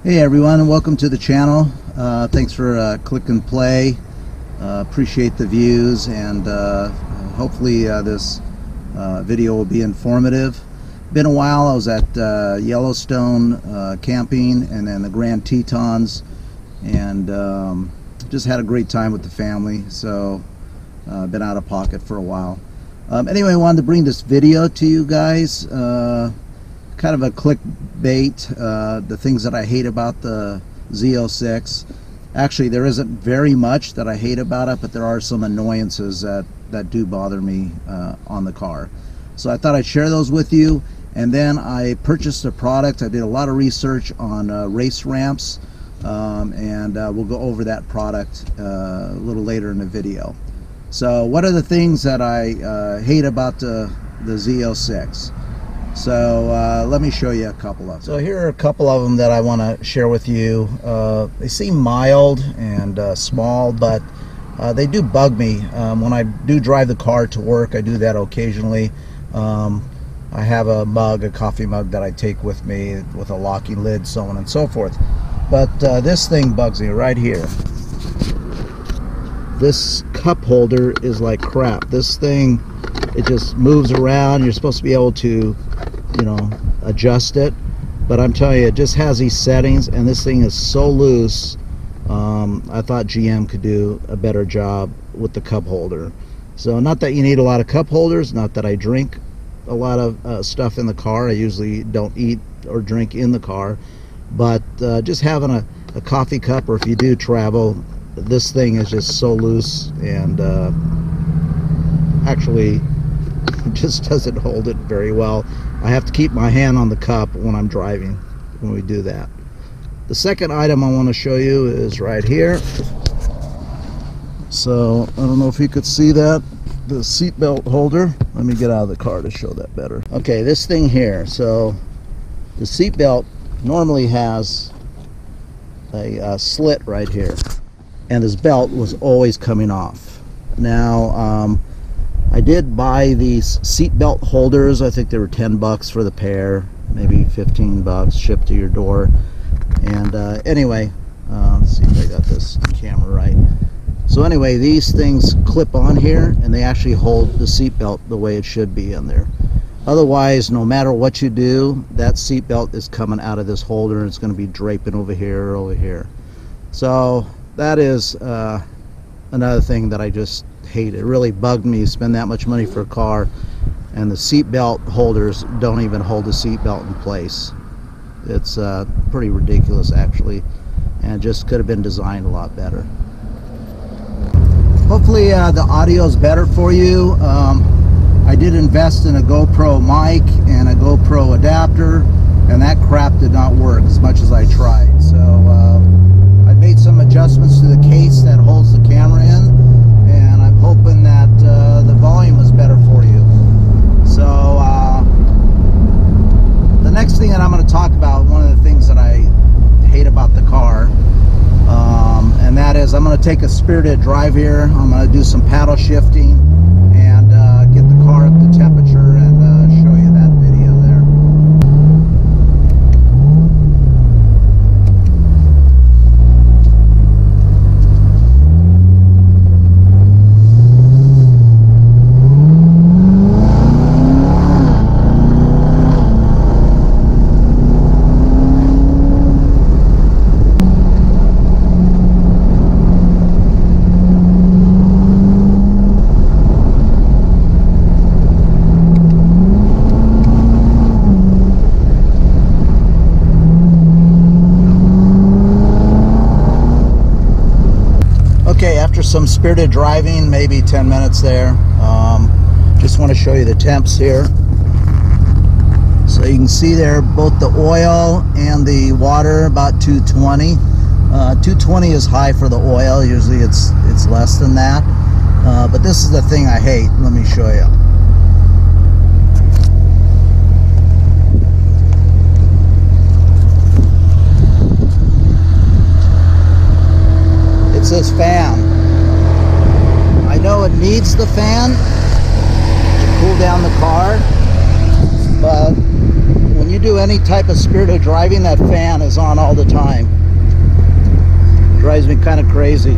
Hey everyone, and welcome to the channel. Thanks for clicking play. Appreciate the views, and hopefully this video will be informative. Been a while. I was at Yellowstone camping, and then the Grand Tetons, and just had a great time with the family. So been out of pocket for a while. Anyway, I wanted to bring this video to you guys. Kind of a clickbait, the things that I hate about the Z06. Actually, there isn't very much that I hate about it, but there are some annoyances that do bother me on the car. So I thought I'd share those with you. And then I purchased a product. I did a lot of research on race ramps, and we'll go over that product a little later in the video. So what are the things that I hate about the Z06? So let me show you a couple of them. So here are a couple of them that I want to share with you. They seem mild and small, but they do bug me. When I do drive the car to work, I do that occasionally. I have a mug, a coffee mug that I take with me with a locking lid, so on and so forth. But this thing bugs me right here. This cup holder is like crap. This thing, it just moves around. You're supposed to be able to, you know, adjust it, but I'm telling you, it just has these settings, and this thing is so loose. I thought GM could do a better job with the cup holder. So not that you need a lot of cup holders, not that I drink a lot of stuff in the car. I usually don't eat or drink in the car, but just having a coffee cup, or if you do travel, this thing is just so loose, and actually just doesn't hold it very well. I have to keep my hand on the cup when I'm driving when we do that. The second item I want to show you is right here. So I don't know if you could see that, the seatbelt holder. Let me get out of the car to show that better. Okay, this thing here. So the seatbelt normally has a slit right here, and this belt was always coming off. Now I did buy these seatbelt holders. I think they were 10 bucks for the pair, maybe 15 bucks shipped to your door. And anyway, let's see if I got this camera right. So anyway, these things clip on here, and they actually hold the seatbelt the way it should be in there. Otherwise, no matter what you do, that seatbelt is coming out of this holder, and it's going to be draping over here or over here. So that is another thing that I just hate. It really bugged me. Spend that much money for a car, and the seatbelt holders don't even hold the seatbelt in place. It's pretty ridiculous, actually, and just could have been designed a lot better. Hopefully the audio is better for you. I did invest in a GoPro mic and a GoPro adapter, and that crap did not work as much as I tried. So I made some adjustments to the case that holds the camera in, and I'm hoping that the volume is better for you. So the next thing that I'm going to talk about, one of the things that I hate about the car, and that is I'm going to take a spirited drive here. I'm going to do some paddle shifting and get the car up to temperature and show you that video there. After some spirited driving, maybe 10 minutes there, just want to show you the temps here. So you can see there both the oil and the water about 220. 220 is high for the oil. Usually it's less than that, but this is the thing I hate. Let me show you. It's this fan. I know it needs the fan to cool down the car, but when you you do any type of spirited driving, that fan is on all the time. Drives me kind of crazy.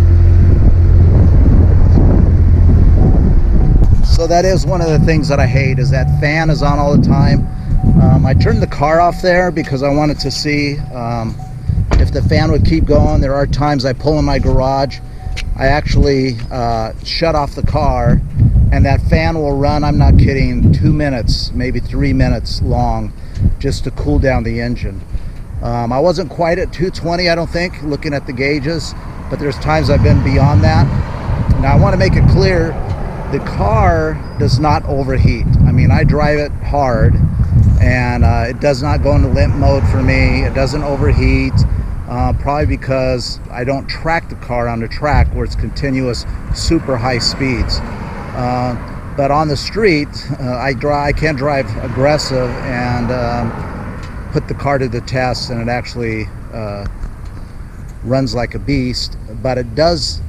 So that is one of the things that I hate, is that fan is on all the time. I turned the car off there because I wanted to see if the fan would keep going. There are times I pull in my garage, I actually shut off the car, and that fan will run, I'm not kidding, 2 minutes, maybe 3 minutes long, just to cool down the engine. I wasn't quite at 220, I don't think, looking at the gauges, but there's times I've been beyond that. Now I want to make it clear, the car does not overheat. I mean, I drive it hard, and it does not go into limp mode for me. It doesn't overheat, probably because I don't track the car on the track where it's continuous super high speeds. But on the street, I can drive aggressive and put the car to the test, and it actually runs like a beast. But it does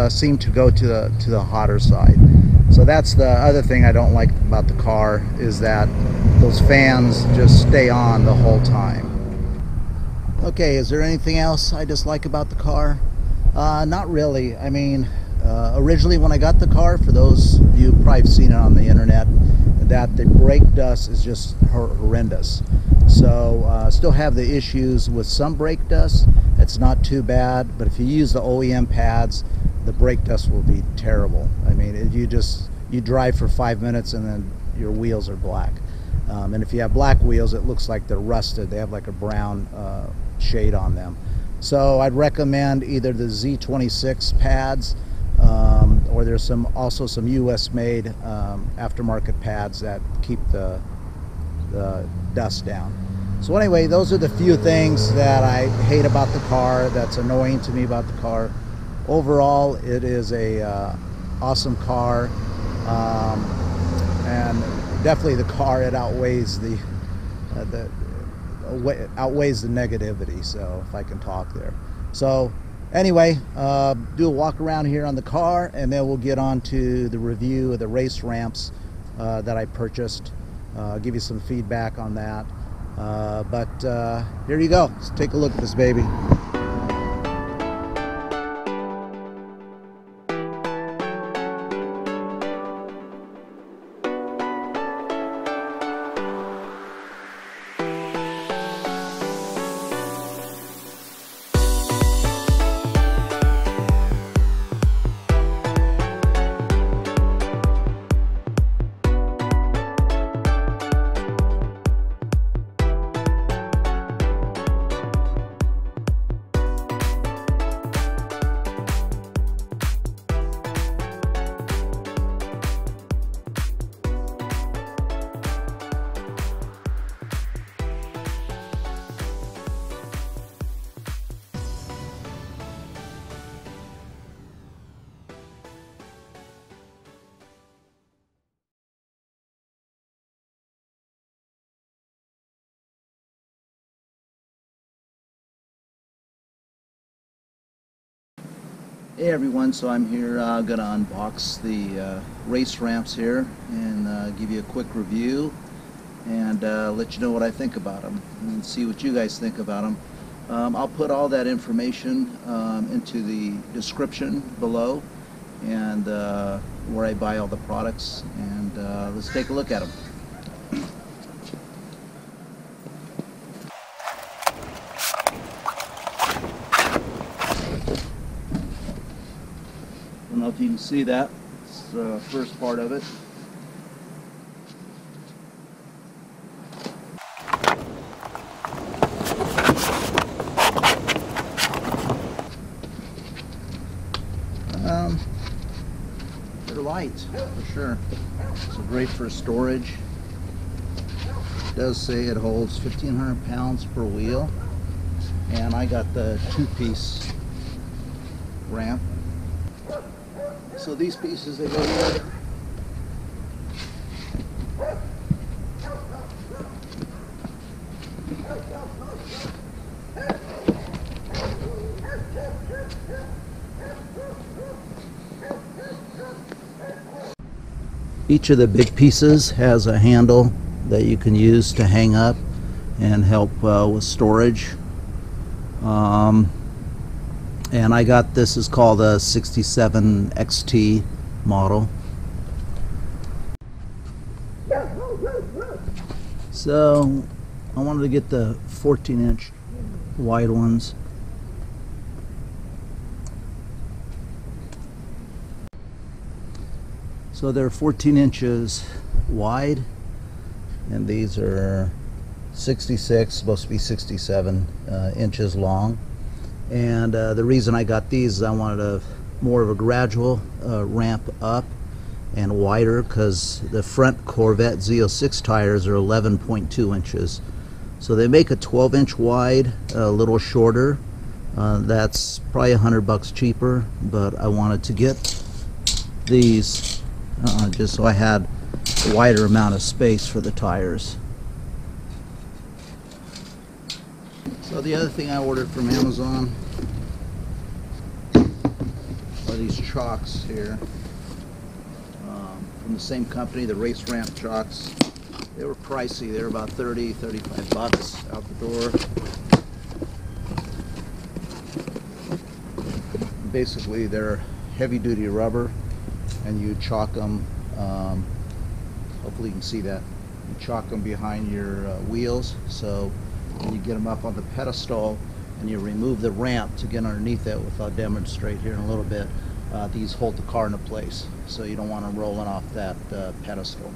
seem to go to the hotter side. So that's the other thing I don't like about the car, is that those fans just stay on the whole time. Okay, is there anything else I dislike about the car? Not really. I mean, originally when I got the car, for those of you who probably have seen it on the internet, that the brake dust is just horrendous. So still have the issues with some brake dust. It's not too bad, but if you use the OEM pads, the brake dust will be terrible. I mean, you drive for 5 minutes and then your wheels are black. And if you have black wheels, it looks like they're rusted. They have like a brown shade on them. So I'd recommend either the Z06 pads, or there's also some US made aftermarket pads that keep the dust down. So anyway, those are the few things that I hate about the car, that's annoying to me about the car. Overall, it is a awesome car, and definitely the car, it outweighs the negativity, so if I can talk there. So anyway, do a walk around here on the car, and then we'll get on to the review of the race ramps that I purchased. I'll give you some feedback on that. But here you go. Let's take a look at this baby. Hey everyone, so I'm here gonna unbox the race ramps here and give you a quick review and let you know what I think about them and see what you guys think about them. I'll put all that information into the description below, and where I buy all the products, and let's take a look at them. I don't know if you can see that. It's the first part of it. They're light, for sure. So great for storage. It does say it holds 1,500 pounds per wheel. And I got the two-piece ramp. So these pieces, they go together. Each of the big pieces has a handle that you can use to hang up and help with storage. And I got this is called a 67 XT model. So I wanted to get the 14-inch wide ones. So they're 14 inches wide, and these are 66, supposed to be 67 inches long. And the reason I got these is I wanted a more of a gradual ramp up and wider, because the front Corvette Z06 tires are 11.2 inches. So they make a 12-inch wide, a little shorter. That's probably $100 cheaper, but I wanted to get these just so I had a wider amount of space for the tires. So the other thing I ordered from Amazon are these chocks here, from the same company, the race ramp chocks. They were pricey. They were about $35 out the door. Basically, they're heavy-duty rubber, and you chalk them. Hopefully, you can see that. You chalk them behind your wheels. So when you get them up on the pedestal, and you remove the ramp to get underneath it, which I'll demonstrate here in a little bit. These hold the car into place, so you don't want them rolling off that pedestal.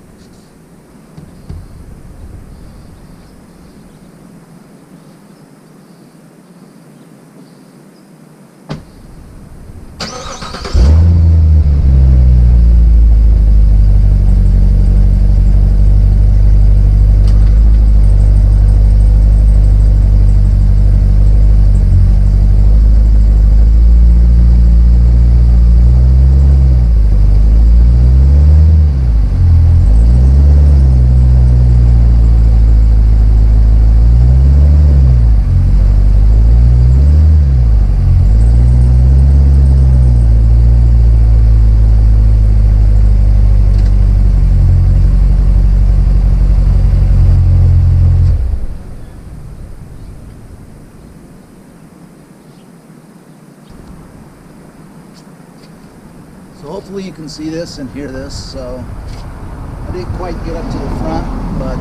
So hopefully you can see this and hear this. So I didn't quite get up to the front, but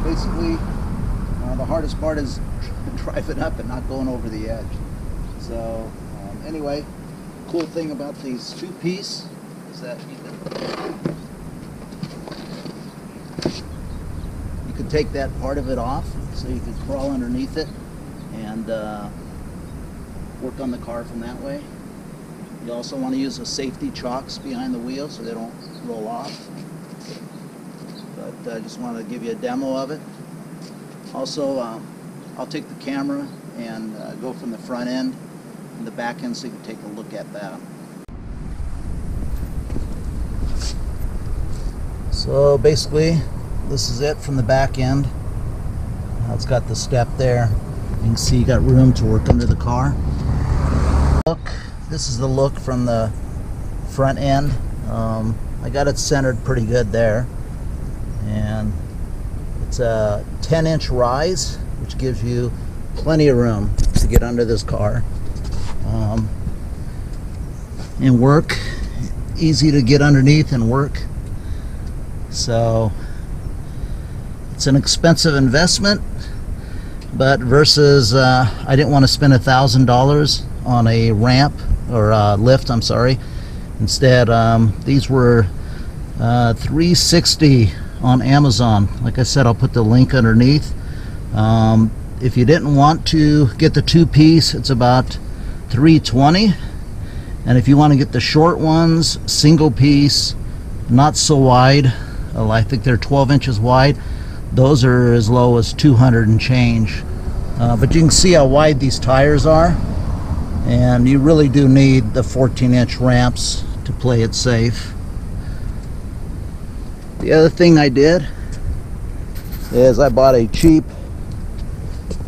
basically the hardest part is driving up and not going over the edge. So anyway, cool thing about these two-piece is that you can take that part of it off, so you can crawl underneath it and work on the car from that way. You also want to use the safety chocks behind the wheel so they don't roll off. But I just wanted to give you a demo of it. Also, I'll take the camera and go from the front end and the back end so you can take a look at that. So basically, this is it from the back end. It's got the step there. You can see you got room to work under the car. Look. This is the look from the front end. I got it centered pretty good there, and it's a 10-inch rise, which gives you plenty of room to get under this car and work. Easy to get underneath and work. So it's an expensive investment, but versus I didn't want to spend $1,000 on a ramp or lift, I'm sorry. Instead, these were $360 on Amazon. Like I said, I'll put the link underneath. If you didn't want to get the two-piece, it's about $320. And if you want to get the short ones, single piece, not so wide, I think they're 12 inches wide, those are as low as $200 and change. But you can see how wide these tires are. And you really do need the 14-inch ramps to play it safe. The other thing I did is I bought a cheap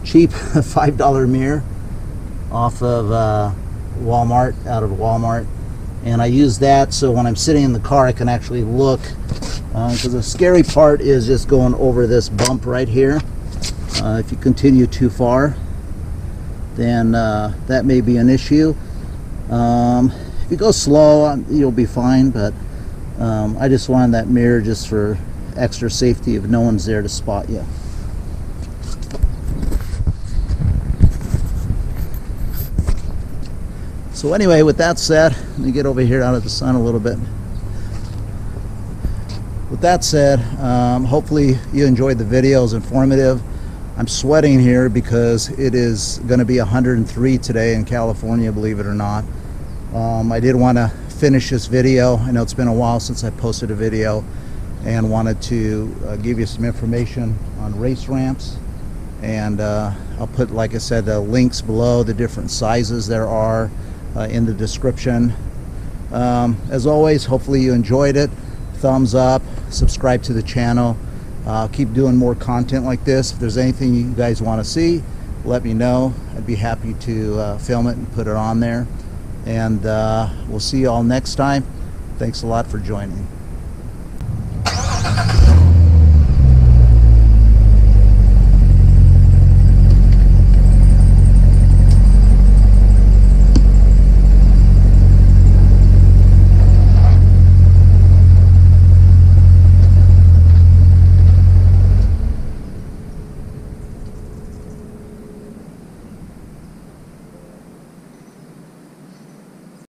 $5 mirror off of Walmart, out of Walmart, and I use that so when I'm sitting in the car I can actually look because the scary part is just going over this bump right here. If you continue too far, then that may be an issue. If you go slow, you'll be fine, but I just wanted that mirror just for extra safety if no one's there to spot you. So anyway, with that said, let me get over here out of the sun a little bit. With that said, hopefully you enjoyed the video. It was informative. I'm sweating here because it is going to be 103 today in California, believe it or not. I did want to finish this video. I know it's been a while since I posted a video, and wanted to give you some information on race ramps. And I'll put, like I said, the links below, the different sizes there are in the description. As always, hopefully you enjoyed it. Thumbs up, subscribe to the channel. I'll keep doing more content like this. If there's anything you guys want to see, let me know. I'd be happy to film it and put it on there. And we'll see you all next time. Thanks a lot for joining.